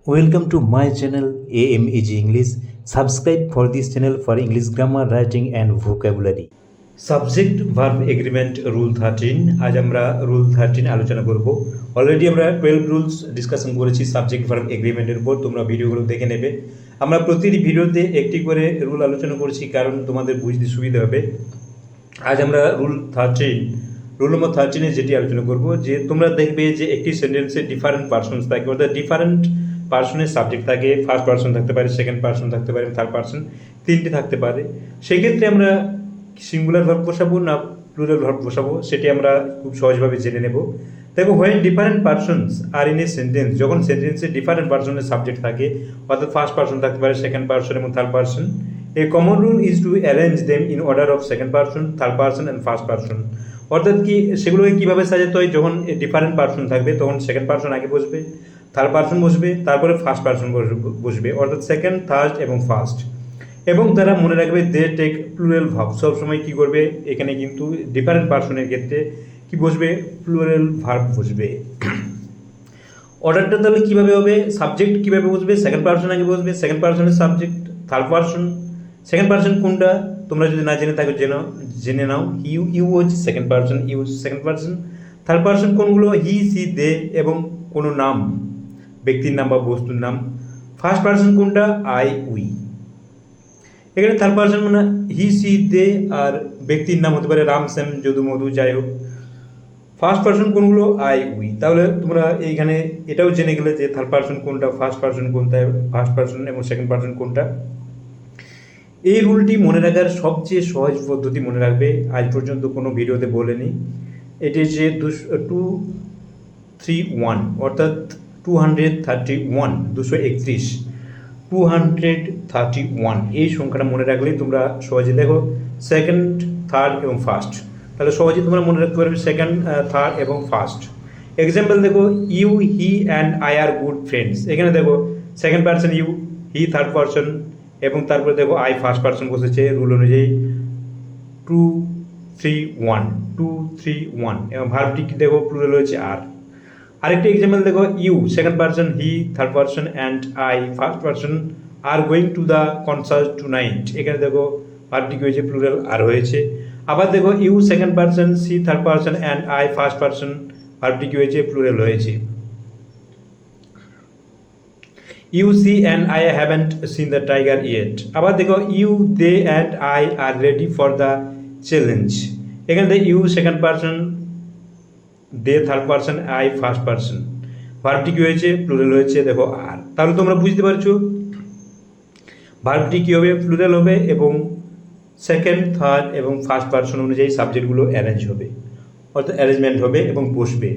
Welcome to my channel AMEG English. Subscribe for this channel for English grammar, writing and vocabulary. Subject verb agreement rule 13। আজ আমরা rule 13 আলোচনা করব। Already আমরা 12 rules discussion করেছি subject verb এগ্রিমেন্টের উপর। তোমরা ভিডিওগুলো দেখে নেবে। আমরা প্রতিটি ভিডিওতে একটি করে রুল আলোচনা করছি কারণ তোমাদের বুঝতে সুবিধা হবে। আজ আমরা রুল নম্বর 13 যেটি আলোচনা করব, যে তোমরা দেখবে যে একটি সেন্টেন্সে ডিফারেন্ট পারসনস থাকে, অর্থাৎ ডিফারেন্ট পার্সনের সাবজেক্ট থাকে। ফার্স্ট পার্সন থাকতে পারে, সেকেন্ড পার্সন থাকতে পারে, থার্ড পার্সন, তিনটি থাকতে পারে। সেক্ষেত্রে আমরা সিঙ্গুলার ভার্ব বসাবো না প্লুরাল ভার্ব বসাবো সেটি আমরা খুব সহজভাবে জেনে নেব। দেখো, when different persons are in a sentence, যখন সেন্টেন্সে ডিফারেন্ট পার্সনের সাবজেক্ট থাকে, অর্থাৎ ফার্স্ট পার্সন থাকতে পারে, সেকেন্ড পার্সন এবং third person, a common rule is to arrange them in order of second person, third person and first person. অর্থাৎ কি, সেগুলোকে কীভাবে সাজাতে হয়, যখন ডিফারেন্ট পার্সন থাকবে তখন সেকেন্ড পার্সন আগে বসবে, থার্ড পার্সন বসবে, তারপরে ফার্স্ট পার্সন বসবে, অর্থাৎ সেকেন্ড, থার্ড এবং ফার্স্ট। এবং তারা মনে রাখবে দে টেক প্লুরাল ভার্ব। সবসময় কী করবে, এখানে কিন্তু ডিফারেন্ট পার্সনের ক্ষেত্রে কি বসবে, প্লুরাল ভার্ব বসবে। অর্ডারটা তাহলে কীভাবে হবে, সাবজেক্ট কীভাবে বসবে, সেকেন্ড পার্সন আগে বসবে, সেকেন্ড পার্সনের subject, third person. Second person কোনটা তোমরা যদি না জেনে থাকো জেনে নাও। ইউ হচ্ছে second person, you second person. Third person কোনগুলো, হি, সি, দে এবং কোনো নাম, ব্যক্তির নাম বা বস্তুর নাম। ফার্স্ট পার্সন কোনটা, আই, উই। এখানে থার্ড পার্সন মানে হি, সি, দে আর ব্যক্তির নাম হতে পারে রাম, শ্যাম, যদু, মধু, যাই হোক। ফার্স্ট পার্সন কোনগুলো, আই, উই। তাহলে তোমরা এইখানে এটাও জেনে গেলে যে থার্ড পার্সন কোনটা, ফার্স্ট পার্সন কোনটা, ফার্স্ট পার্সন এবং সেকেন্ড পার্সন কোনটা। এই রুলটি মনে রাখার সবচেয়ে সহজ পদ্ধতি মনে রাখবে, আজ পর্যন্ত কোনো ভিডিওতে বলেনি। এটি যে 231 অর্থাৎ 231, 231 এই সংখ্যাটা মনে রাখলেই তোমরা সহজে, দেখো সেকেন্ড, থার্ড এবং ফার্স্ট, তাহলে সহজেই তোমরা মনে রাখতে পারবে সেকেন্ড, থার্ড এবং ফার্স্ট। এক্সাম্পল দেখো, you, he and I are good friends. এখানে দেখো second person you, he third person এবং তারপরে দেখো আই ফার্স্ট পার্সন বসেছে রুল অনুযায়ী 231 এবং ভার্বটি দেখো প্লুরাল হয়েছে আর। আরেকটি এক্সাম্পল দেখো, you second person, he third person and I first person are going to the concert tonight. এখানে দেখো ভার্বটি হয়েছে প্লুরাল আর হয়েছে। আবার দেখো, you second person, she third person and I first person, ভার্বটি হয়েছে প্লুরাল হয়েছে। You, she and I haven't seen the tiger yet. আবার দেখো, you, they and I are ready for the challenge. এখানে দেখো you second person, they third person, I first person, ভার্বটি কি হয়েছে, প্লুরাল হয়েছে দেখো আর। তাহলে তোমরা বুঝতে পারছো ভার্বটি কী হবে, প্লুরাল হবে এবং সেকেন্ড, থার্ড এবং ফার্স্ট পার্সন অনুযায়ী সাবজেক্টগুলো অ্যারেঞ্জ হবে, অর্থাৎ অ্যারেঞ্জমেন্ট হবে এবং বসবে।